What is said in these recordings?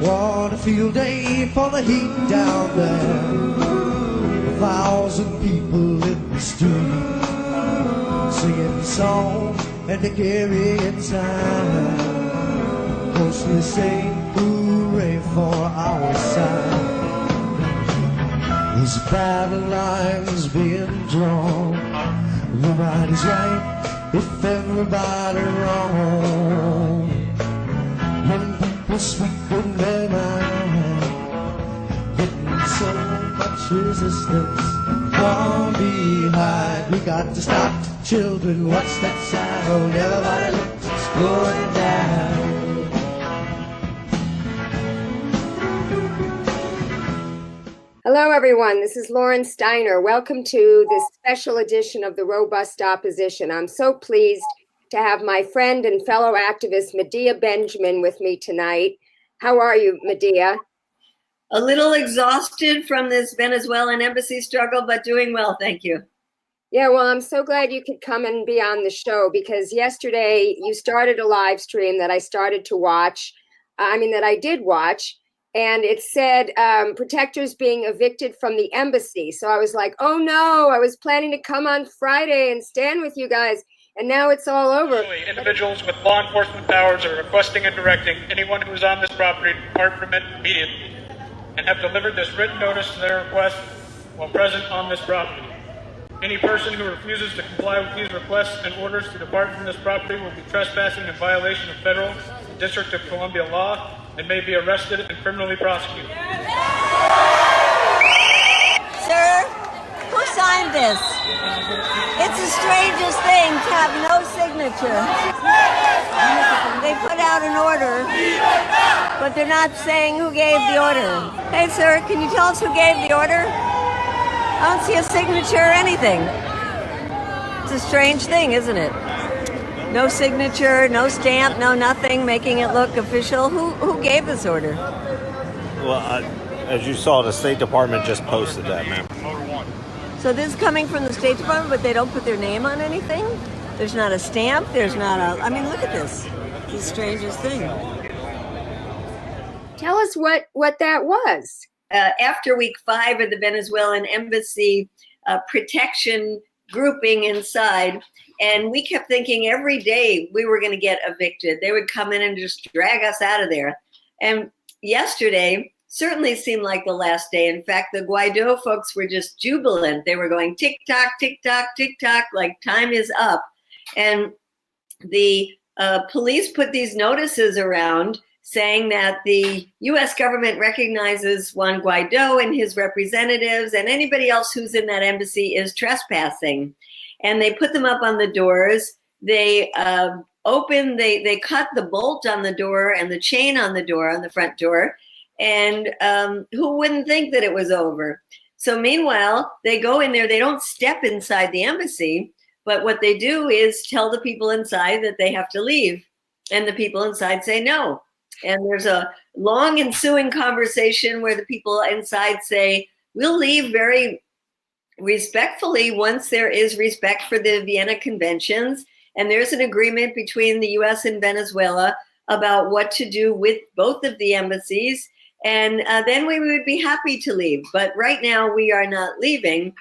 What a field day for the heat down there. 1,000 people in the street singing songs and they carry inside. Mostly saying hooray for our side. These battle lines being drawn. Nobody's right if everybody wrong. When people speak in their mind, getting so much resistance from behind. We got to stop the children, what's that sound? Everybody look, it's going down. Hello, everyone. This is Lauren Steiner. Welcome to this special edition of the Robust Opposition. I'm so pleased to have my friend and fellow activist Medea Benjamin with me tonight. How are you, Medea? A little exhausted from this Venezuelan Embassy struggle, but doing well, thank you. Yeah, well, I'm so glad you could come and be on the show because yesterday you started a live stream that I did watch. And it said protectors being evicted from the embassy. So I was like, oh no, I was planning to come on Friday and stand with you guys. And now it's all over. Individuals with law enforcement powers are requesting and directing anyone who is on this property to depart from it immediately and have delivered this written notice to their request while present on this property. Any person who refuses to comply with these requests and orders to depart from this property will be trespassing in violation of federal and District of Columbia law and may be arrested and criminally prosecuted. Sir, who signed this? It's the strangest thing to have no signature. They put out an order, but they're not saying who gave the order. Hey, sir, can you tell us who gave the order? I don't see a signature or anything. It's a strange thing, isn't it? No signature, no stamp, no nothing, making it look official. Who gave this order? Well, as you saw, the State Department just posted that, ma'am. So this is coming from the State Department, but they don't put their name on anything? There's not a stamp, there's not a... I mean, look at this. It's the strangest thing. Tell us what that was. After week 5 of the Venezuelan Embassy protection grouping inside, and we kept thinking every day we were going to get evicted. They would come in and just drag us out of there. And yesterday certainly seemed like the last day. In fact, the Guaido folks were just jubilant. They were going tick-tock, tick-tock, tick-tock, like time is up. And the police put these notices around saying that the U.S. government recognizes Juan Guaido and his representatives and anybody else who's in that embassy is trespassing. And they put them up on the doors. They they cut the bolt on the door and the chain on the door, on the front door. And who wouldn't think that it was over? So meanwhile, they go in there, they don't step inside the embassy, but what they do is tell the people inside that they have to leave. And the people inside say no. And there's a long ensuing conversation where the people inside say, we'll leave very respectfully once there is respect for the Vienna Conventions. And there's an agreement between the US and Venezuela about what to do with both of the embassies. And then we would be happy to leave. But right now we are not leaving.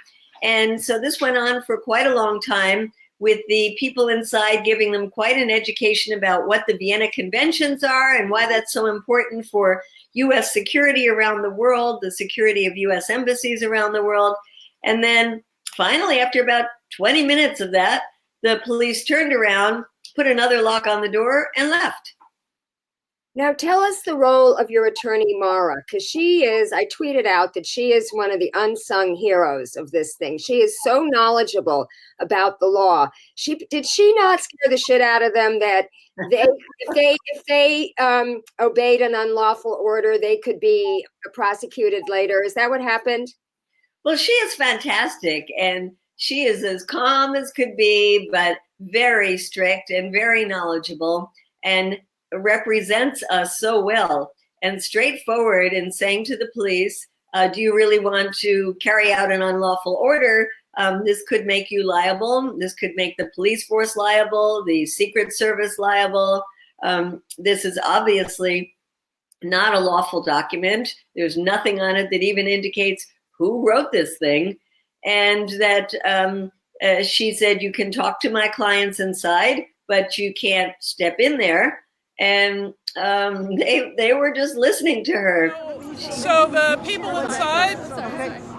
And so this went on for quite a long time, with the people inside giving them quite an education about what the Vienna Conventions are and why that's so important for US security around the world, the security of US embassies around the world. And then finally, after about 20 minutes of that, the police turned around, put another lock on the door, and left. Now tell us the role of your attorney, Mara, because I tweeted out that she is one of the unsung heroes of this thing. She is so knowledgeable about the law. Did she not scare the shit out of them that if they obeyed an unlawful order, they could be prosecuted later? Is that what happened? Well, she is fantastic, and she is as calm as could be, but very strict and very knowledgeable, and represents us so well and straightforward in saying to the police, do you really want to carry out an unlawful order? This could make you liable. This could make the police force liable, the Secret Service liable. This is obviously not a lawful document. There's nothing on it that even indicates who wrote this thing. And that she said, you can talk to my clients inside, but you can't step in there. And they were just listening to her. So the people inside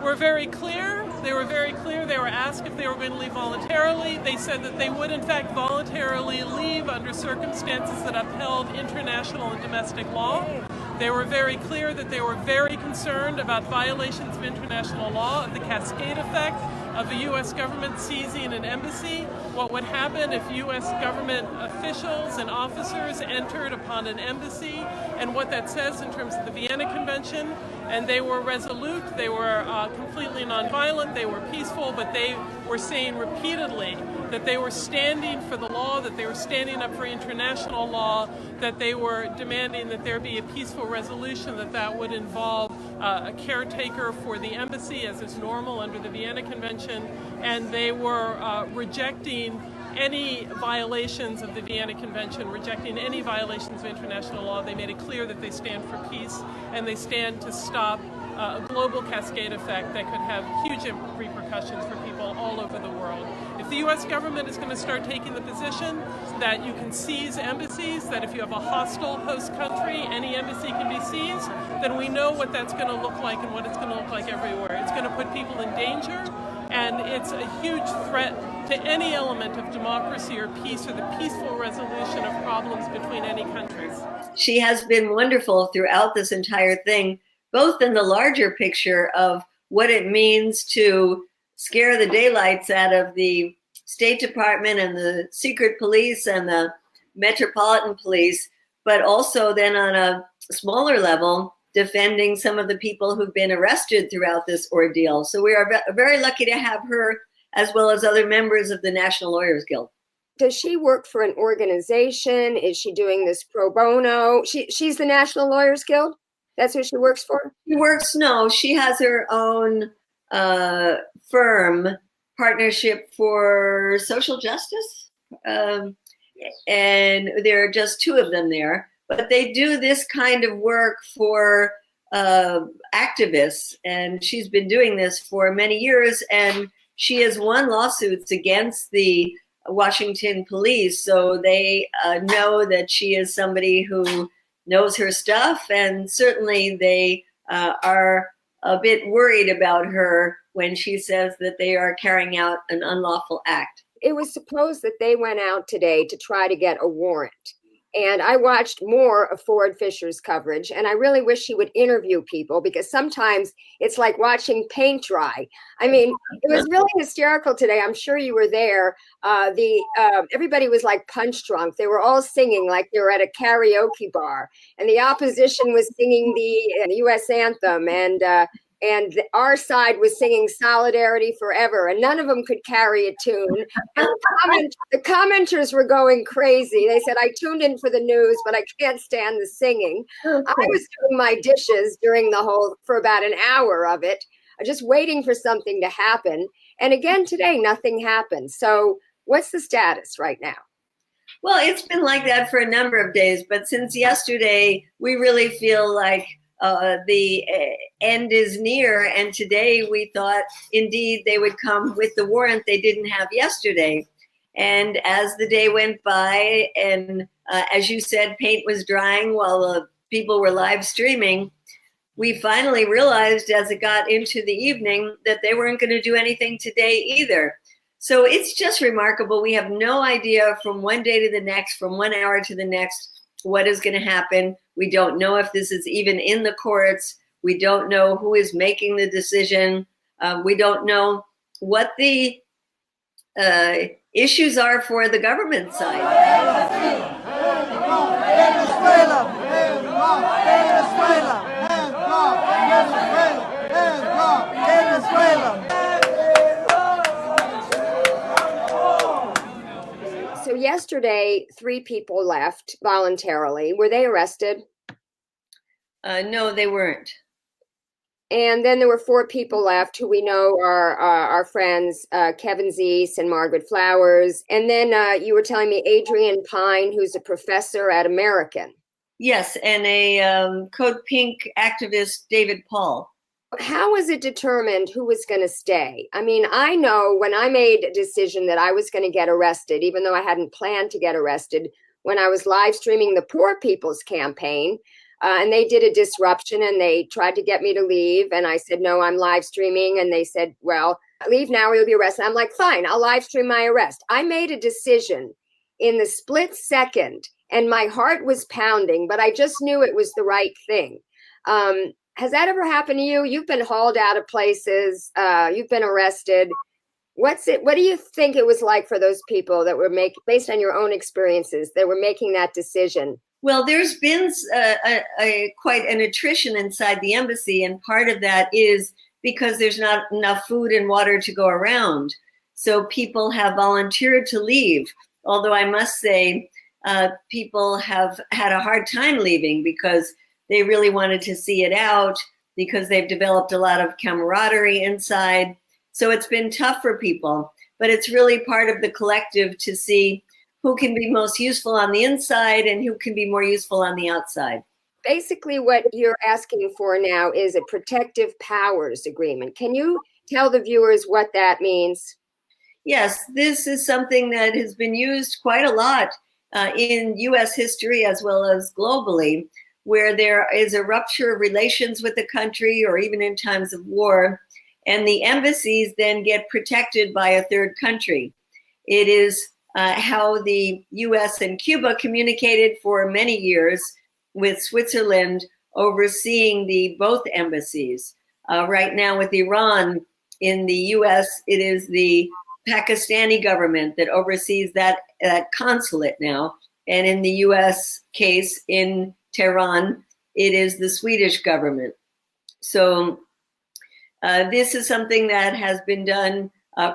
were very clear. They were very clear. They were asked if they were going to leave voluntarily. They said that they would, in fact, voluntarily leave under circumstances that upheld international and domestic law. They were very clear that they were very concerned about violations of international law, of the cascade effect of the U.S. government seizing an embassy, what would happen if U.S. government officials and officers entered upon an embassy, and what that says in terms of the Vienna Convention. And they were resolute, they were completely nonviolent, they were peaceful, but they were saying repeatedly that they were standing for the law, that they were standing up for international law, that they were demanding that there be a peaceful resolution, that would involve a caretaker for the embassy, as is normal under the Vienna Convention, and they were rejecting any violations of the Vienna Convention, rejecting any violations of international law. They made it clear that they stand for peace and they stand to stop a global cascade effect that could have huge repercussions for people all over the world. If the U.S. government is going to start taking the position that you can seize embassies, that if you have a hostile host country, any embassy can be seized, then we know what that's going to look like and what it's going to look like everywhere. It's going to put people in danger, and it's a huge threat to any element of democracy or peace or the peaceful resolution of problems between any countries. She has been wonderful throughout this entire thing, both in the larger picture of what it means to scare the daylights out of the State Department and the secret police and the Metropolitan Police, but also then on a smaller level, defending some of the people who've been arrested throughout this ordeal. So we are very lucky to have her, as well as other members of the National Lawyers Guild. Does she work for an organization? Is she doing this pro bono? She's the National Lawyers Guild? That's who she works for? She has her own firm, Partnership for Social Justice. And there are just two of them there. But they do this kind of work for activists. And she's been doing this for many years. And she has won lawsuits against the Washington police. So they know that she is somebody who knows her stuff. And certainly they are a bit worried about her when she says that they are carrying out an unlawful act. It was supposed that they went out today to try to get a warrant. And I watched more of Ford Fisher's coverage, and I really wish she would interview people, because sometimes it's like watching paint dry. I mean, it was really hysterical today. I'm sure you were there. Everybody was like punch drunk. They were all singing like they were at a karaoke bar, and the opposition was singing the U.S. anthem, and our side was singing Solidarity Forever, and none of them could carry a tune. And the commenters were going crazy. They said, I tuned in for the news, but I can't stand the singing. I was doing my dishes for about an hour of it, just waiting for something to happen. And again, today, nothing happened. So what's the status right now? Well, it's been like that for a number of days, but since yesterday, we really feel like the end is near, and today we thought indeed they would come with the warrant they didn't have yesterday. And as the day went by, and as you said, paint was drying while the people were live streaming, we finally realized as it got into the evening that they weren't going to do anything today either. So it's just remarkable. We have no idea from one day to the next, from 1 hour to the next, what is going to happen. We don't know if this is even in the courts. We don't know who is making the decision. We don't know what the issues are for the government side. So yesterday, 3 people left voluntarily. Were they arrested? No, they weren't. And then there were 4 people left who we know are our friends, Kevin Zeese and Margaret Flowers. And then you were telling me Adrian Pine, who's a professor at American. Yes, and a Code Pink activist, David Paul. How was it determined who was going to stay? I mean, I know when I made a decision that I was going to get arrested, even though I hadn't planned to get arrested, when I was live streaming the Poor People's Campaign, and they did a disruption and they tried to get me to leave. And I said, no, I'm live streaming. And they said, well, leave now or you'll be arrested. I'm like, fine, I'll live stream my arrest. I made a decision in the split second and my heart was pounding, but I just knew it was the right thing. Has that ever happened to you? You've been hauled out of places. You've been arrested. What do you think it was like for those people that were based on your own experiences, that were making that decision? Well, there's been quite an attrition inside the embassy, and part of that is because there's not enough food and water to go around. So people have volunteered to leave, although I must say people have had a hard time leaving because they really wanted to see it out, because they've developed a lot of camaraderie inside. So it's been tough for people, but it's really part of the collective to see who can be most useful on the inside and who can be more useful on the outside. Basically, what you're asking for now is a protective powers agreement. Can you tell the viewers what that means? Yes, this is something that has been used quite a lot in U.S. history as well as globally, where there is a rupture of relations with the country or even in times of war, and the embassies then get protected by a third country. It is how the US and Cuba communicated for many years, with Switzerland overseeing both embassies. Right now with Iran, in the US, it is the Pakistani government that oversees that consulate now. And in the US case in Tehran, it is the Swedish government. So this is something that has been done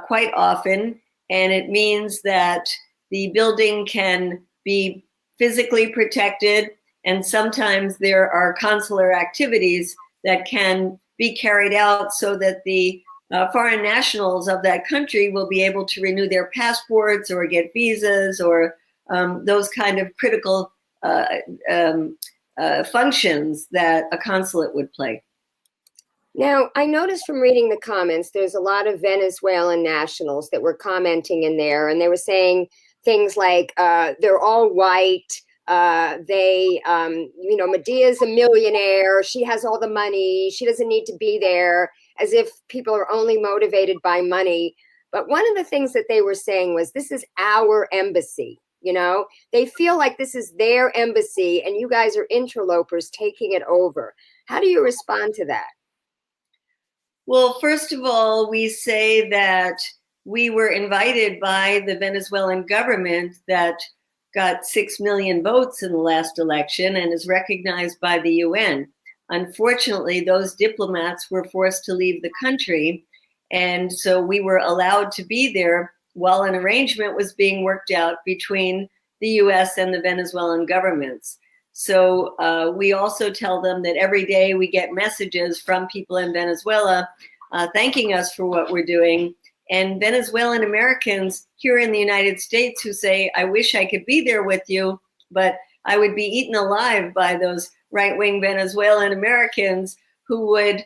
quite often, and it means that the building can be physically protected, and sometimes there are consular activities that can be carried out so that the foreign nationals of that country will be able to renew their passports or get visas or those kind of critical functions that a consulate would play. Now, I noticed from reading the comments, there's a lot of Venezuelan nationals that were commenting in there, and they were saying things like, they're all white, Medea's a millionaire, she has all the money, she doesn't need to be there, as if people are only motivated by money. But one of the things that they were saying was, this is our embassy. They feel like this is their embassy and you guys are interlopers taking it over. How do you respond to that? Well, first of all, we say that we were invited by the Venezuelan government that got 6 million votes in the last election and is recognized by the UN. Unfortunately, those diplomats were forced to leave the country, and so we were allowed to be there while an arrangement was being worked out between the US and the Venezuelan governments. So we also tell them that every day we get messages from people in Venezuela thanking us for what we're doing. And Venezuelan Americans here in the United States who say, I wish I could be there with you, but I would be eaten alive by those right-wing Venezuelan Americans who would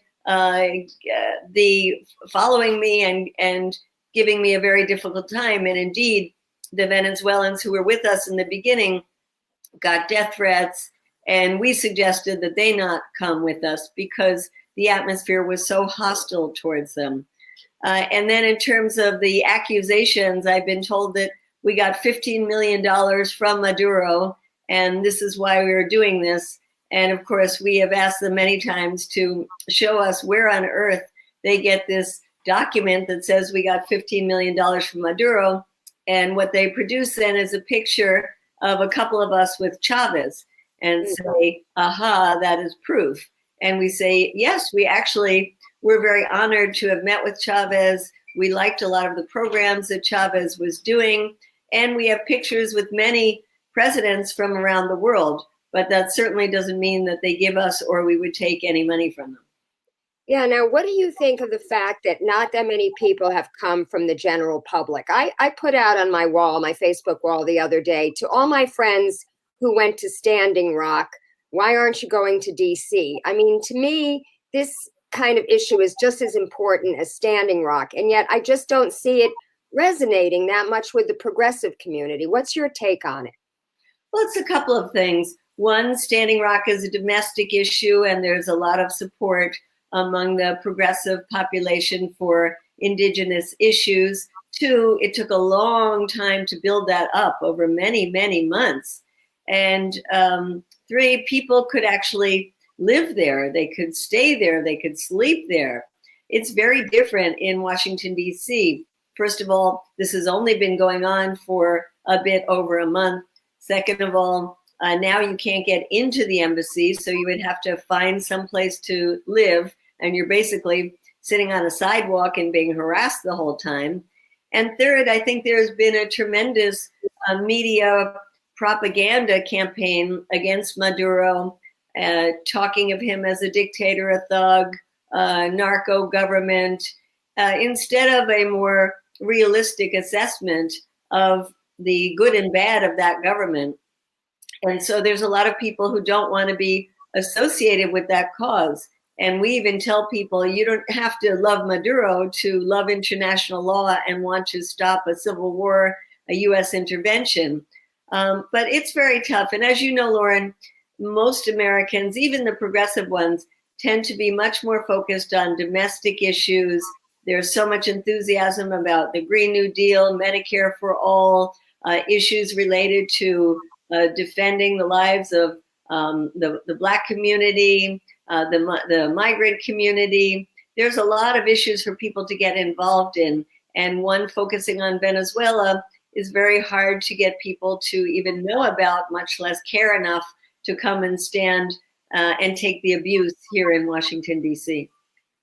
be following me and giving me a very difficult time. And indeed, the Venezuelans who were with us in the beginning got death threats, and we suggested that they not come with us because the atmosphere was so hostile towards them. And then in terms of the accusations, I've been told that we got $15 million from Maduro, and this is why we were doing this. And of course, we have asked them many times to show us where on earth they get this document that says we got $15 million from Maduro. And what they produce then is a picture of a couple of us with Chavez and say, aha, that is proof. And we say, yes, we're very honored to have met with Chavez. We liked a lot of the programs that Chavez was doing. And we have pictures with many presidents from around the world. But that certainly doesn't mean that they give us or we would take any money from them. Yeah, now what do you think of the fact that not that many people have come from the general public? I put out on my Facebook wall the other day, to all my friends who went to Standing Rock, Why aren't you going to DC? I mean, to me, this kind of issue is just as important as Standing Rock. And yet I just don't see it resonating that much with the progressive community. What's your take on it? Well, it's a couple of things. One, Standing Rock is a domestic issue, and there's a lot of support among the progressive population for indigenous issues. Two, it took a long time to build that up over many, many months. And three, people could actually live there. They could stay there. They could sleep there. It's very different in Washington, D.C. First of all, this has only been going on for a bit over a month. Second of all, now you can't get into the embassy, so you would have to find some place to live, and you're basically sitting on a sidewalk and being harassed the whole time. And third, I think there's been a tremendous media propaganda campaign against Maduro, talking of him as a dictator, a thug, narco government, instead of a more realistic assessment of the good and bad of that government. And so there's a lot of people who don't want to be associated with that cause. And we even tell people, you don't have to love Maduro to love international law and want to stop a civil war, a US intervention. But it's very tough. And as you know, Lauren, most Americans, even the progressive ones, tend to be much more focused on domestic issues. There's so much enthusiasm about the Green New Deal, Medicare for all, issues related to defending the lives of the Black community, the migrant community. There's a lot of issues for people to get involved in. And one focusing on Venezuela is very hard to get people to even know about, much less care enough to come and stand and take the abuse here in Washington, D.C.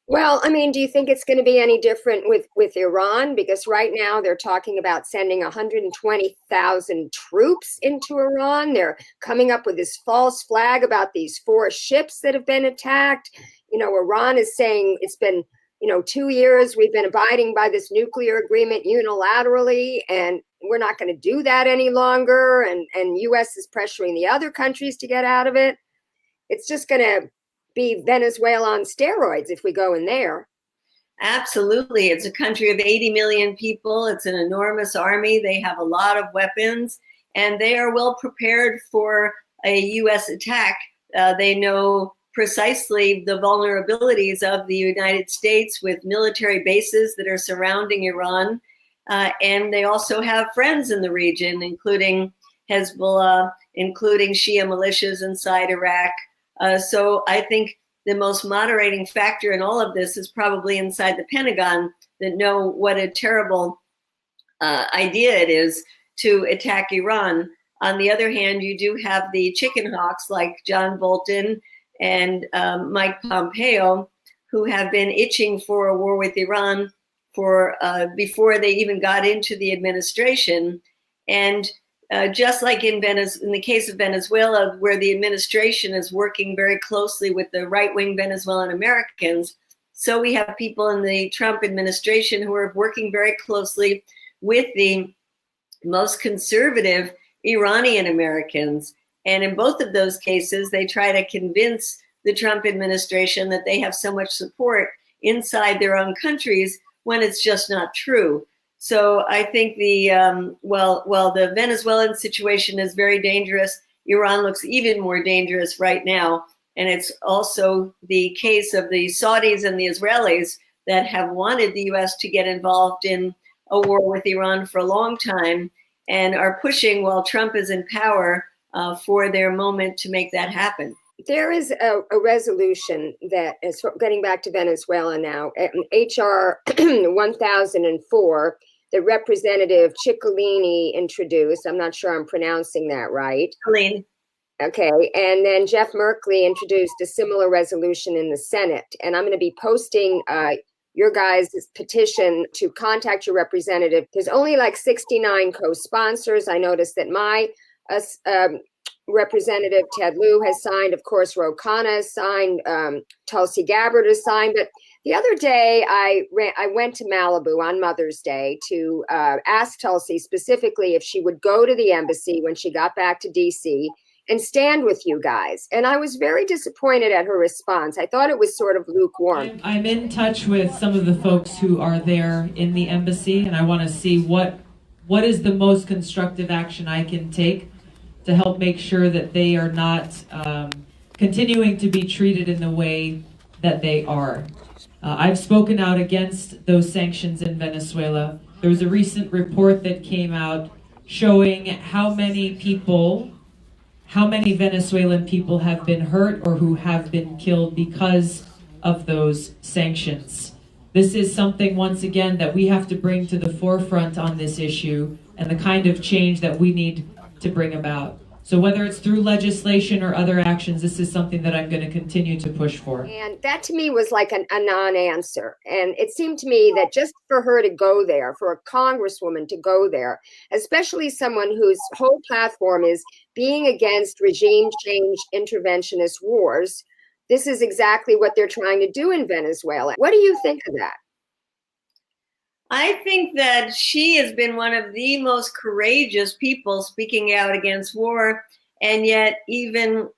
Well, I mean, do you think it's going to be any different with Iran? Because right now they're talking about sending 120,000 troops into Iran. They're coming up with this false flag about these 4 ships that have been attacked. You know, Iran is saying it's been, 2 years we've been abiding by this nuclear agreement unilaterally, and we're not going to do that any longer. And U.S. is pressuring the other countries to get out of it. It's just going to be Venezuela on steroids if we go in there. Absolutely. It's a country of 80 million people. It's an enormous army. They have a lot of weapons, and they are well prepared for a U.S. attack. They know precisely the vulnerabilities of the United States with military bases that are surrounding Iran. And they also have friends in the region, including Hezbollah, including Shia militias inside Iraq. So I think the most moderating factor in all of this is probably inside the Pentagon, that know what a terrible idea it is to attack Iran. On the other hand, you do have the chicken hawks like John Bolton and Mike Pompeo, who have been itching for a war with Iran for before they even got into the administration. And just like in the case of Venezuela, where the administration is working very closely with the right-wing Venezuelan Americans, so we have people in the Trump administration who are working very closely with the most conservative Iranian Americans. And in both of those cases, they try to convince the Trump administration that they have so much support inside their own countries when it's just not true. So I think while the Venezuelan situation is very dangerous, Iran looks even more dangerous right now. And it's also the case of the Saudis and the Israelis that have wanted the U.S. to get involved in a war with Iran for a long time and are pushing, while Trump is in power, for their moment to make that happen. There is a resolution that is, getting back to Venezuela now, HR 1004, that Representative Ciccolini introduced. I'm not sure I'm pronouncing that right. Ciccolini. Okay, and then Jeff Merkley introduced a similar resolution in the Senate. And I'm going to be posting your guys' petition to contact your representative. There's only like 69 co-sponsors. I noticed that my Representative Ted Lieu has signed, of course, Ro Khanna has signed, Tulsi Gabbard has signed. But the other day, I went to Malibu on Mother's Day to ask Tulsi specifically if she would go to the embassy when she got back to D.C., and stand with you guys. And I was very disappointed at her response. I thought it was sort of lukewarm. I'm in touch with some of the folks who are there in the embassy, and I want to see what is the most constructive action I can take to help make sure that they are not continuing to be treated in the way that they are. I've spoken out against those sanctions in Venezuela. There was a recent report that came out showing how many Venezuelan people have been hurt or who have been killed because of those sanctions. This is something, once again, that we have to bring to the forefront on this issue and the kind of change that we need to bring about. So whether it's through legislation or other actions, this is something that I'm going to continue to push for. And that to me was like a non-answer. And it seemed to me that just for her to go there, for a congresswoman to go there, especially someone whose whole platform is being against regime change interventionist wars, this is exactly what they're trying to do in Venezuela. What do you think of that? I think that she has been one of the most courageous people speaking out against war, and yet even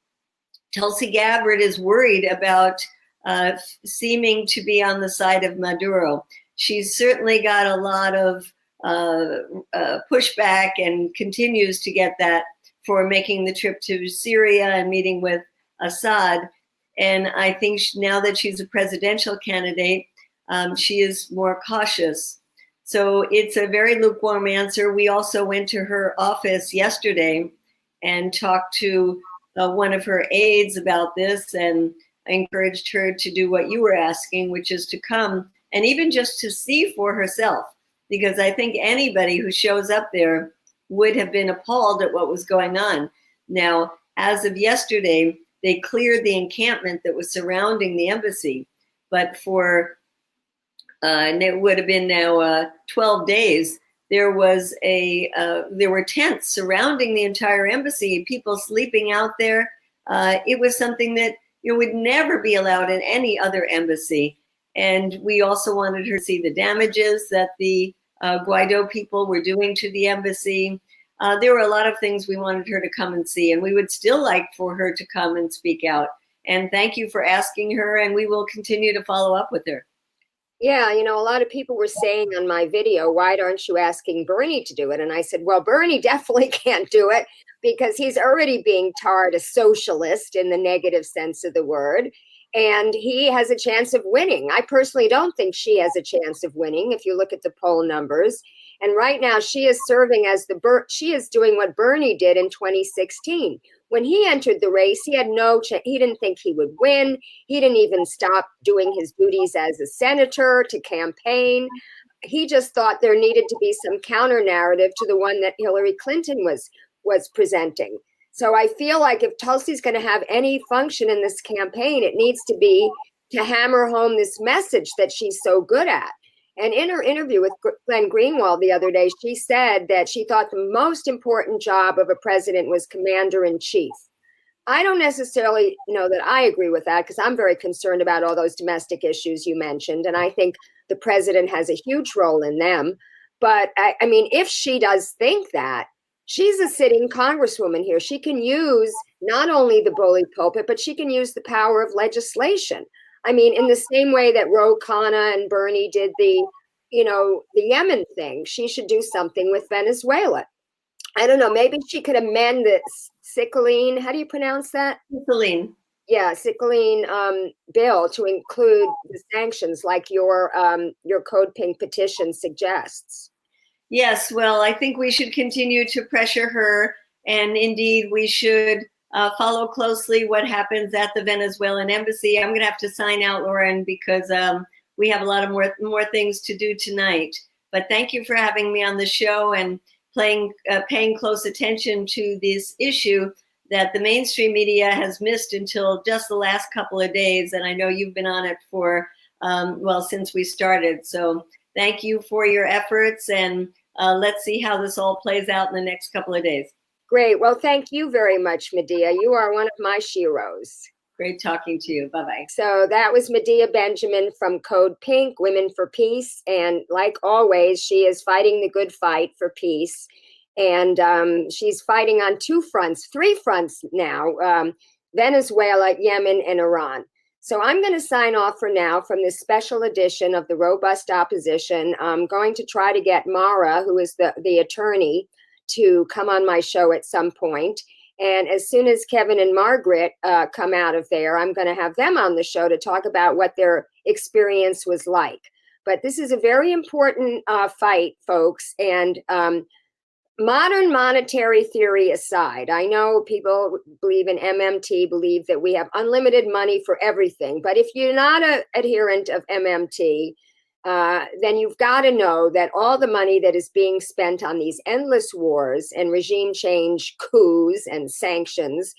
Tulsi Gabbard is worried about seeming to be on the side of Maduro. She's certainly got a lot of pushback and continues to get that for making the trip to Syria and meeting with Assad. And I think now that she's a presidential candidate, she is more cautious. So it's a very lukewarm answer. We also went to her office yesterday and talked to one of her aides about this, and I encouraged her to do what you were asking, which is to come and even just to see for herself, because I think anybody who shows up there would have been appalled at what was going on. Now, as of yesterday, they cleared the encampment that was surrounding the embassy, but for and it would have been now 12 days, there were tents surrounding the entire embassy, people sleeping out there. It was something that would never be allowed in any other embassy. And we also wanted her to see the damages that the Guaido people were doing to the embassy. There were a lot of things we wanted her to come and see, and we would still like for her to come and speak out. And thank you for asking her, and we will continue to follow up with her. Yeah, a lot of people were saying on my video, why aren't you asking Bernie to do it? And I said, well, Bernie definitely can't do it because he's already being tarred a socialist in the negative sense of the word. And he has a chance of winning. I personally don't think she has a chance of winning if you look at the poll numbers. And right now she is serving as she is doing what Bernie did in 2016. When he entered the race, he had no chance. He didn't think he would win. He didn't even stop doing his duties as a senator to campaign. He just thought there needed to be some counter narrative to the one that Hillary Clinton was presenting. So I feel like if Tulsi's going to have any function in this campaign, it needs to be to hammer home this message that she's so good at. And in her interview with Glenn Greenwald the other day, she said that she thought the most important job of a president was commander-in-chief. I don't necessarily know that I agree with that because I'm very concerned about all those domestic issues you mentioned. And I think the president has a huge role in them. But I mean, if she does think that, she's a sitting congresswoman here. She can use not only the bully pulpit, but she can use the power of legislation. I mean, in the same way that Ro Khanna and Bernie did the Yemen thing, she should do something with Venezuela. I don't know, maybe she could amend the Sicilline, how do you pronounce that? Sicilline. Yeah, Sicilline bill to include the sanctions like your Code Pink petition suggests. Yes, well, I think we should continue to pressure her, and indeed we should follow closely what happens at the Venezuelan Embassy. I'm going to have to sign out, Lauren, because we have a lot of more things to do tonight. But thank you for having me on the show and paying close attention to this issue that the mainstream media has missed until just the last couple of days. And I know you've been on it for, since we started. So thank you for your efforts, and let's see how this all plays out in the next couple of days. Great. Well, thank you very much, Medea. You are one of my sheroes. Great talking to you. Bye-bye. So that was Medea Benjamin from Code Pink, Women for Peace. And like always, she is fighting the good fight for peace. And she's fighting on three fronts now, Venezuela, Yemen, and Iran. So I'm going to sign off for now from this special edition of the Robust Opposition. I'm going to try to get Mara, who is the attorney, to come on my show at some point. And as soon as Kevin and Margaret come out of there, I'm going to have them on the show to talk about what their experience was like. But this is a very important fight, folks. And modern monetary theory aside, I know people believe in MMT, believe that we have unlimited money for everything. But if you're not an adherent of MMT, then you've got to know that all the money that is being spent on these endless wars and regime change coups and sanctions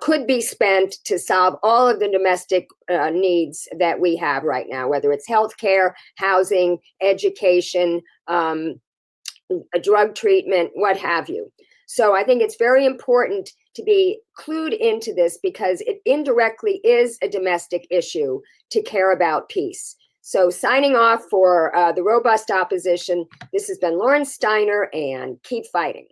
could be spent to solve all of the domestic needs that we have right now, whether it's healthcare, housing, education, a drug treatment, what have you. So I think it's very important to be clued into this because it indirectly is a domestic issue to care about peace. So signing off for the Robust Opposition, this has been Lauren Steiner, and keep fighting.